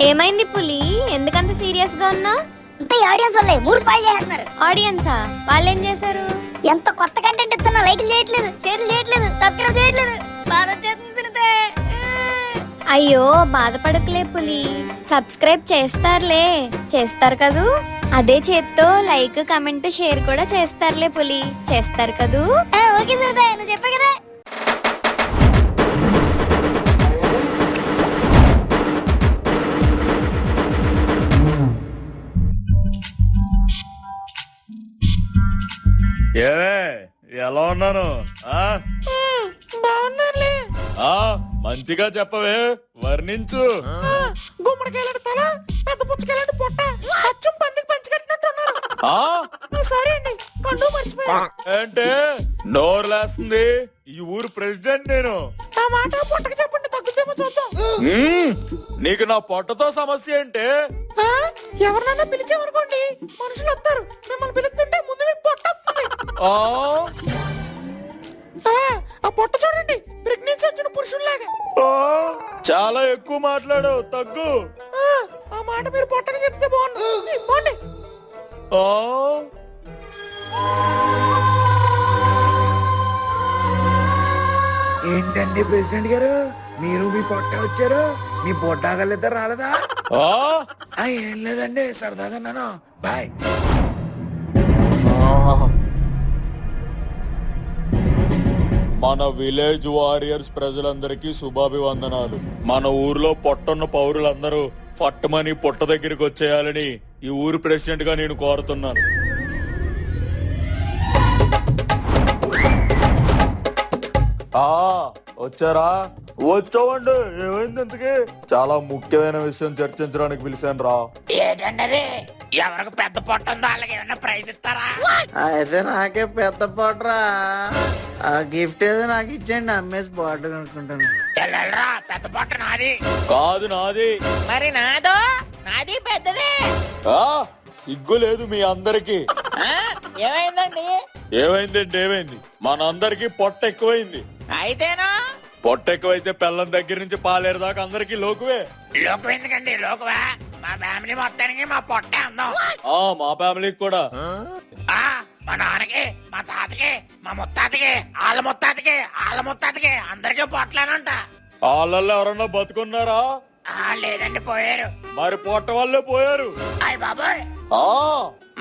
ఏమైంది పులి? ఎందుకంత సీరియస్ గా ఉన్నా? అంత ఆడియన్స్ వాళ్ళే మూడు స్పాయిల్ చేస్తున్నారు. ఆడియన్సా? వాళ్ళేం చేశారు? ఎంత కొత్త కంటెంట్ ఇస్తున్నా లైక్లు చేయట్లేదు, షేర్లు చేయట్లేదు, సబ్స్క్రైబ్ చేయట్లేదు. బాధ వచ్చేస్తుంది సునీతే. అయ్యో బాధపడకులే పులి, సబ్స్క్రైబ్ చేస్తారు కదూ. అదే చేత్తో లైక్ కమెంట్ షేర్ కూడా చేస్తారులే పులి, చేస్తారు కదూ. ఓకే సునీతే, నువ్వు చెప్పా కదా. ఎలా ఉన్నాను? బాగున్నారులే. మంచిగా చెప్పవే, వర్ణించు. గుమ్మడికాయలాంటి తల, పెద్ద పుచ్చకాయలాంటి పొట్ట, అచ్చం పందికి పంచి కట్టినట్టున్నారు. సారీ అండి, కండు మర్చిపోయా. ఏంటే నోరు లేస్తుంది? ఈ ఊరు ప్రెసిడెంట్ నేను. ఆ మాట పొట్టకి చెప్పండి, తగ్గుదేమో చూద్దాం. నీకు నా పొట్టతో సమస్య ఏంటే? ఎవరినైనా పిలిచామనుకోండి, మనుషులు వస్తారు. మిమ్మల్ని పిలుస్తుంటే ముందు మీకు పొట్ట వస్తుంది. ఆ పొట్ట చూడండి, ప్రెగ్నెన్సీ వచ్చిన పురుషుల్లాగా. చాలా ఎక్కువ మాట్లాడు, తగ్గు. ఆ మాట మీరు పొట్టని చెప్తే బాగుంది. పోండి. ఏంటండి ప్రెసిడెంట్ గారు, మీరు మీ పొట్ట వచ్చారు, మీ పొట్టాగలిద్దరు రాలేదా? ఏం లేదండి, సరదాగా నాను. బాయ్. మన విలేజ్ వారియర్స్ ప్రజలందరికీ శుభాభివందనాలు. మన ఊర్లో పొట్టున్న పౌరులందరూ పట్టమని పొట్ట దగ్గరికి వచ్చేయాలని ఈ ఊరు ప్రెసిడెంట్ గా నేను కోరుతున్నాను. వచ్చారా? వచ్చావండి. ఏమైంది? ఇంతకీ చాలా ముఖ్యమైన విషయం చర్చించడానికి పిలిచాను రా. ఏంటండి, ఎవరికి పెద్ద పొట్ట ఉందో వాళ్ళకి ఏమన్నా ప్రైజ్ ఇస్తారా? అయితే నాకే పెద్ద పొట్టరా. ఆ గిఫ్ట్ ఏదో నాకు ఇచ్చేయండి, అమ్మేసి బాటిల్ అనుకుంటాను. పెద్ద పొట్ట నాది కాదు, నాది. మరి నాది పెద్దది. సిగ్గు లేదు మీ అందరికి. ఏమైందండి? ఏమైంది? మనందరికి పొట్ట ఎక్కువైంది. అయితేనా? పొట్ట ఎక్కువైతే పిల్లల దగ్గర నుంచి పాలేరు దాకా అందరికి లోకువే. లోకం ఎందుకండి? లోకువా? మా ఫ్యామిలీ మొత్తానికి మా పొట్టే ఉందాం. మా ఫ్యామిలీకి కూడా. మా నాన్నకి, మా తాతకి, మా ముత్తాతకి, వాళ్ళ ముత్తాతకి అందరికీ పొట్టలేనంట. వాళ్ళల్లో ఎవరన్నా బతుకున్నారా? లేదండి, పోయారు. మరి పొట్ట వాళ్ళే పోయారు. అయ్య బాబోయ్.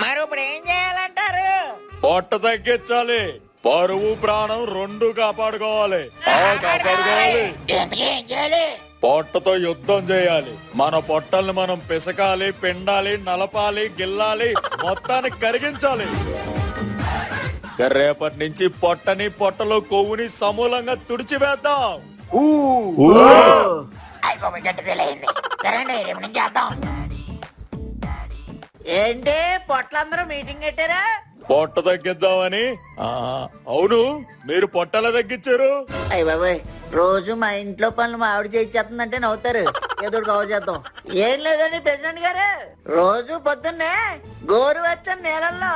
మరి ఇప్పుడు ఏం చేయాలంటారు? పొట్ట తగ్గించాలి, పరువు ప్రాణం రెండు కాపాడుకోవాలి. ఏం చేయాలి? పొట్టతో యుద్ధం చేయాలి. మన పొట్టల్ని మనం పిసకాలి, పిండాలి, నలపాలి, గిల్లాలి, మొత్తానికి కరిగించాలి. రేపటి నుంచి పొట్టలో కొవ్వుని సమూలంగా తుడిచివేద్దాం. సరేండి, రేపు నుంచి చేద్దాం. ఏంటి పొట్లందరూ మీటింగ్ పెట్టారా? పొట్ట తగ్గిద్దామని. అవును, మీరు పొట్టలా తగ్గించారు? అయ్య బాబాయ్, రోజు మా ఇంట్లో పనులు మా ఆవిడ చేయించేస్తుందంటే నవ్వుతారు. ఏదో కవర్ చేద్దాం. ఏం లేదండి ప్రెసిడెంట్ గారు, రోజు పొద్దున్నే గోరువెచ్చని నీళ్ళల్లో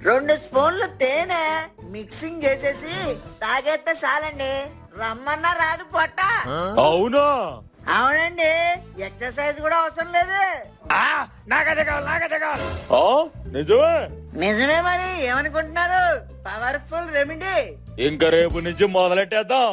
2 స్పూన్లు తేనె మిక్సింగ్ చేసేసి తాగేస్తే చాలండి, రమ్మన్నా రాదు పొట్ట. అవునా? అవునండి, ఎక్సర్సైజ్ కూడా అవసరం లేదు. నిజమే? నిజమే. మరి ఏమనుకుంటున్నారు? Powerful remedy. ఇంకా రేపు నుంచి మొదలెట్టేద్దాం.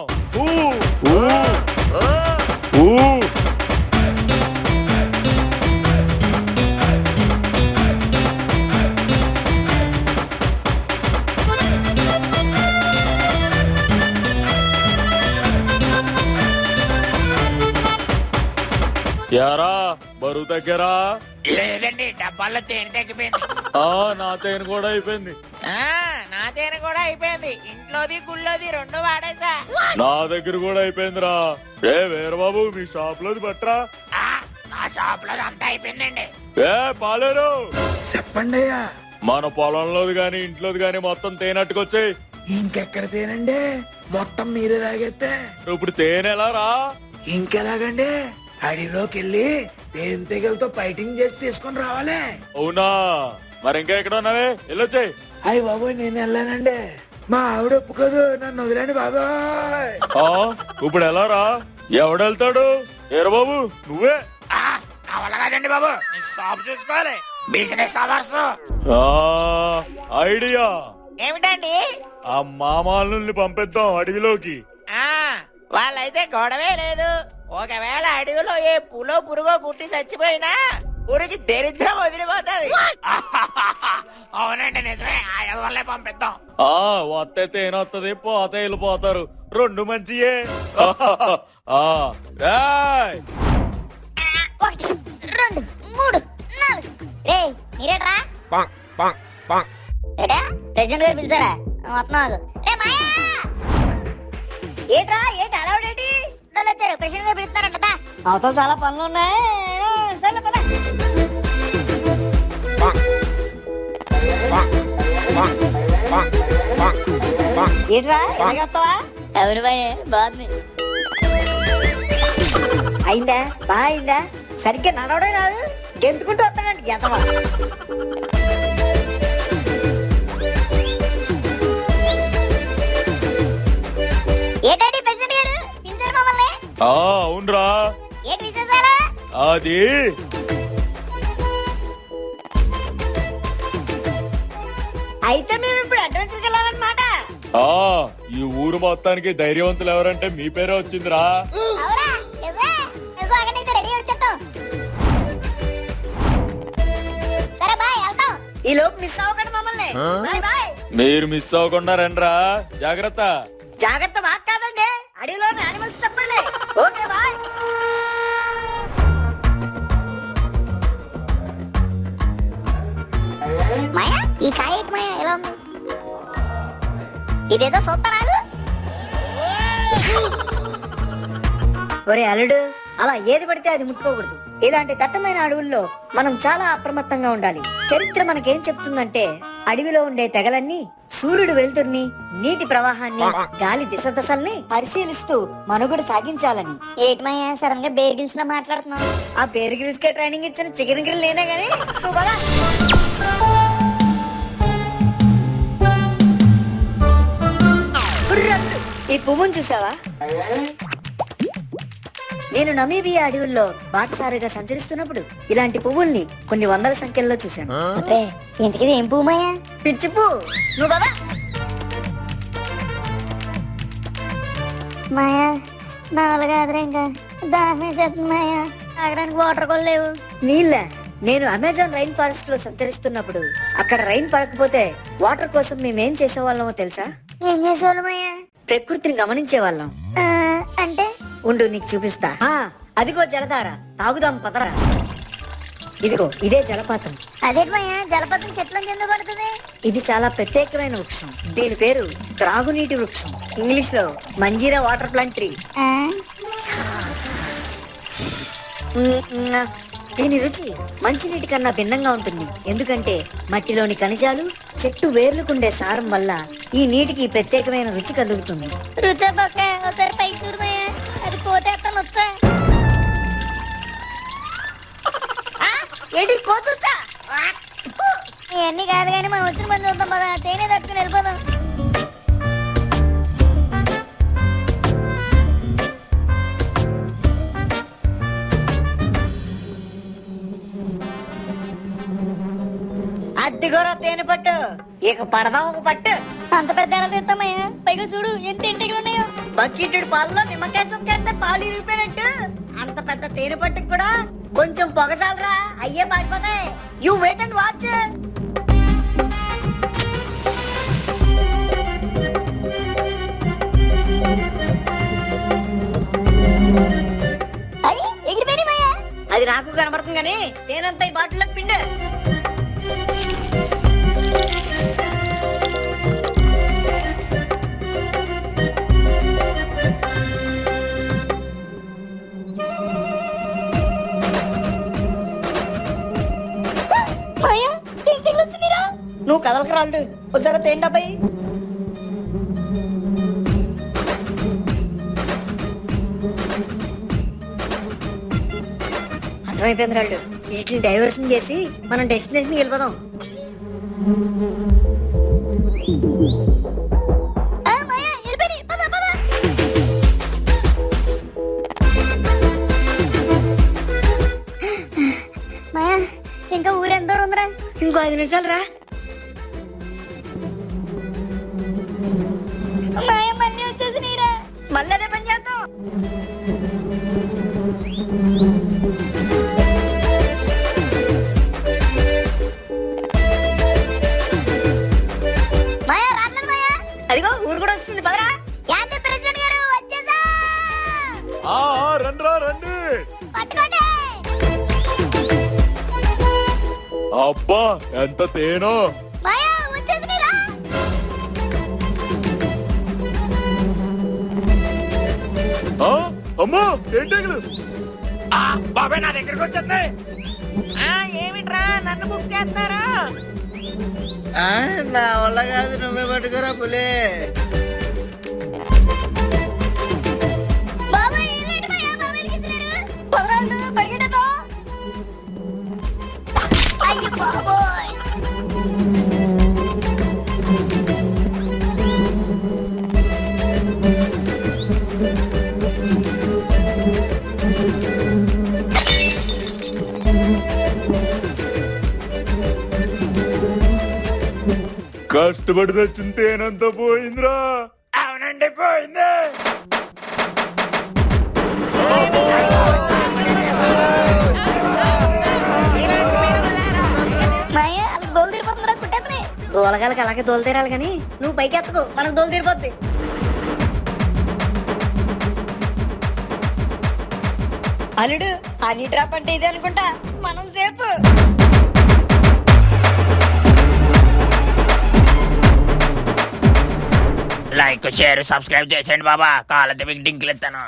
యారా, బరువు తగ్గారా? లేదండి, డబ్బాల్లో తేనె తగ్గిపోయింది. నా తేనె కూడా అయిపోయింది. నా తేనె కూడా అయిపోయింది. ఇంట్లోది గుళ్ళోది 2 వాడేసా. నా దగ్గర కూడా అయిపోయిందిరా. వీరబాబు, మీ షాప్ లోది బట్రా. నా షాప్ లో అంతా అయిపోయిందండి. పాలేరు చెప్పండి అయ్యా. మన పొలంలోది గాని ఇంట్లోది గాని మొత్తం తేనట్టుకొచ్చాయి. ఇంకెక్కడ తేనండి, మొత్తం మీరే తాగేస్తే. ఇప్పుడు తేనె ఎలా రా? ఇంకెలాగండి, అడవిలోకి వెళ్ళి తేనె తెగలతో ఫైటింగ్ చేసి తీసుకొని రావాలి. అవునా? మరి ఇంకా ఎక్కడ ఉన్నావే? వెళ్ళొచ్చాయి. అయ్య బాబోయ్, నేను వెళ్ళానండి. మా ఆవిడ ఒప్పుకోదు, నన్ను వదిలేండి బాబాయ్. ఇప్పుడు ఎలా రా? ఎవడెళ్తాడు? ఏరా బాబు, నువ్వే. నా వల్ల కాదండి బాబు, నీ షాప్ చూసుకోవాలి, బిజినెస్ అవర్స్. ఐడియా ఏమిటండి? ఆ మామాలని పంపిద్దాం అడవిలోకి. వాళ్ళైతే గొడవే లేదు. ఒకవేళ అడవిలో ఏ పులో పురుగో పుట్టి చచ్చిపోయినా ఊరికి దరిద్రం వదిలిపోతుంది. అవునండి, నిజమే. ఆయన వల్లే పంపిద్దాం. వస్తే తేనొత్తది, పోతే వెళ్ళిపోతారు. రెండు మంచియే. రేయ్, 1 2 3 4. రే మీరేట్రా? ఏటా ప్రెసిడెంట్ గారు పిలిచారా? వస్తున్నావు. రే మాయా, ఏంట్రా ఏంటి అలవాడేంటి? వచ్చారు. ప్రెసిడెంట్ గారు పిలుస్తున్నారంట. అవతల చాలా పనులు ఉన్నాయి. సరే పద. ఏంట్రా ఎలాగొస్తావా? అవును మాయ, బాగుంది. అయిందా? బాగా అయిందా? సరిగ్గా నడవడే రాదు, గెంతుకుంటూ వస్తానండి గెతవా. ఏంటండి ప్రెసిడెంట్ గారు పిలిచారు మమ్మల్ని? అవునరా. ఏంటి విశేషాలు? అది అయితే మేము ఇప్పుడు అడ్వెంచర్కి వెళ్ళాలన్నమాట. ఈ ఊరు మొత్తానికి ధైర్యవంతులు ఎవరంటే మీ పేరే వచ్చిందిరా. అవునా? నిజమే? నిజం, అక్కడ అయితే రెడీ వచ్చేస్తాం. సరే బాయ్, వెళ్తాం. ఈ లోపు మిస్ అవ్వకండి మమ్మల్ని. Bye bye. మీరు మిస్ అవ్వకుండా రండ్రా. జాగ్రత్త. జాగ్రత్త మాకు కాదండి, అడవిలోని యానిమల్స్ చెప్పండి. Okay bye. మాయా, ఈ కాయ ఏంటి మాయా, ఎలా ఉంది? ఇదేదో చూస్తారాలు. ఒరే అల్లుడు, అలా ఏది పడితే అది ముట్టుకోకూడదు. ఇలాంటి దట్టమైన అడవుల్లో మనం చాలా అప్రమత్తంగా ఉండాలి. చరిత్ర మనకేం చెప్తుందంటే, అడవిలో ఉండే తెగలన్నీ సూర్యుడు వెలుతుర్ని, నీటి ప్రవాహాన్ని, గాలి దిశ దశల్ని పరిశీలిస్తూ మనుగడ సాగించాలని. ఏంటి మాయా, సడన్ గా బేర్ గిల్స్ లో మాట్లాడుతున్నావు? ఆ పేరు గిరిస్కే ట్రైనింగ్ ఇచ్చిన చికెన్ గిరి నేనే గానీ నువ్వు పద. ఉర్రట్టు. ఈ పువ్వును చూసావా? నేను నమీబియా అడవుల్లో బాటసారిగా సంచరిస్తున్నప్పుడు ఇలాంటి పువ్వుల్ని కొన్ని వందల సంఖ్యలో చూశాను. అబ్బే, ఇంతకీ ఏం పువ్వు మాయా? పిచ్చి పువ్వు. నువ్వు పద. మాయా, నా వల్ల కాదురా, ఇంకా దాహం వేసేస్తుంది మాయా. తాగడానికి వాటర్ కూడా లేవు. నీళ్ళ. నేను అమెజాన్ రైన్ ఫారెస్ట్ లో సంచరిస్తున్నప్పుడు అక్కడ రైన్ పడకపోతే వాటర్ కోసం మేమేం చేసేవాళ్ళమో తెలుసా? ఏం చేసేవాళ్ళు మాయా? ప్రకృతిని గమనించేవాళ్ళం. అంటే ఉండు నీకు చూపిస్తా. అదిగో జలధార, తాగుదాం పదరా. ఇదిగో ఇదే జలపాతం. అదేంటి మాయా, జలపాతం చెట్లను కింద పడుతుంది? ఇది చాలా ప్రత్యేకమైన వృక్షం. దీని పేరు త్రాగునీటి వృక్షం, ఇంగ్లీష్ లో మంజీరా వాటర్ ప్లాంట్ ట్రీ. దీని రుచి మంచినీటి కన్నా భిన్నంగా ఉంటుంది. ఎందుకంటే మట్టిలోని ఖనిజాలు, చెట్టు వేర్లుకుండే సారం వల్ల ఈ నీటికి ప్రత్యేకమైన రుచి కలుగుతుంది. రుచి ఒకసారి పైకి చూడు మాయా, అది పోతే అట్లా వచ్చా. ఏంటి కోతుచ్చా? ఇవన్నీ కాదు కానీ మనం వచ్చిన పని చూద్దాం కదా, తేనె తట్టుకుని వెళ్ళిపోదాం. అద్దిగోరా తేనె పట్టు, ఇక పడదాం ఒక పట్టు. అంత పెద్ద ఎలా తెస్తామయ్యా? పైగా చూడు ఎంత ఇంటికి ఉన్నాయో. బకెట్ పాలలో నిమ్మకాయ చుక్కేస్తే పాలు ఇరిగిపోయినట్టు. అంత పెద్ద తేనె పట్టుకు కూడా కొంచెం పొగసాలరా, అయ్యే పారిపోతాయి. You wait and watch. అయ్యి ఎగిరిపోయి మాయా. అది నాకు కనబడుతుంది కానీ తేనంతా ఈ బాటిల్లో పిండి. మాయా, ఇంటికి వస్తున్నారా? నువ్వు కదలకు రాళ్ళు, ఒకసారి తేండి అబ్బాయి. అర్థమైపోయింది రాళ్ళు. వీటిని డైవర్షన్ చేసి మనం డెస్టినేషన్ వెళ్ళిపోదాం. మాయా, వెళ్ళిపోయి పద పద. 5 నిమిషాలు రా. మాయ మళ్ళీ వచ్చేసినీరా. మళ్ళీ అదే పని చేద్దాం. మాయ రాట్లేదు మాయ. అదిగో ఊరు కూడా వస్తుంది పదరా. యాంటీ ప్రెసిడెంట్ గారు వచ్చేసా. రండి రండి. పట్టుకోండి. అబ్బా ఎంత తేనో. మాయ వచ్చేసినీరా. అమ్మా ఏంటి బాబాయ్ నా దగ్గరకు వచ్చేస్తుంది. ఏమిట్రా నన్ను బుక్ చేస్తారా? నా వల్ల కాదు, నువ్వే పట్టుకురా పులే. బాబాయ్ ఏంటి మాయ బాబాయ్ కిసినారు. పదరాలు పరిగెడతో. అయ్యో బాబోయ్. కష్టపడి తెచ్చిన తేనంతా పోయిందిరా. అవునండి పోయింది. మాయ వాళ్ళకి దోలు తీరిపోతుందిరా కుట్టేతని. దోలగాలకి అలాగే దోలు తీరాలి కానీ నువ్వు పైకి ఎత్తుకో, మనకు దోలు తీరిపోద్ది. అల్లుడు హనీ ట్రాప్ అంటే ఇదే అనుకుంటా. మనం సేపు. లైక్ షేర్ సబ్స్క్రైబ్ చేసేయండి బాబా. కాళ్ళతో మీకు డింకులు ఇస్తాను.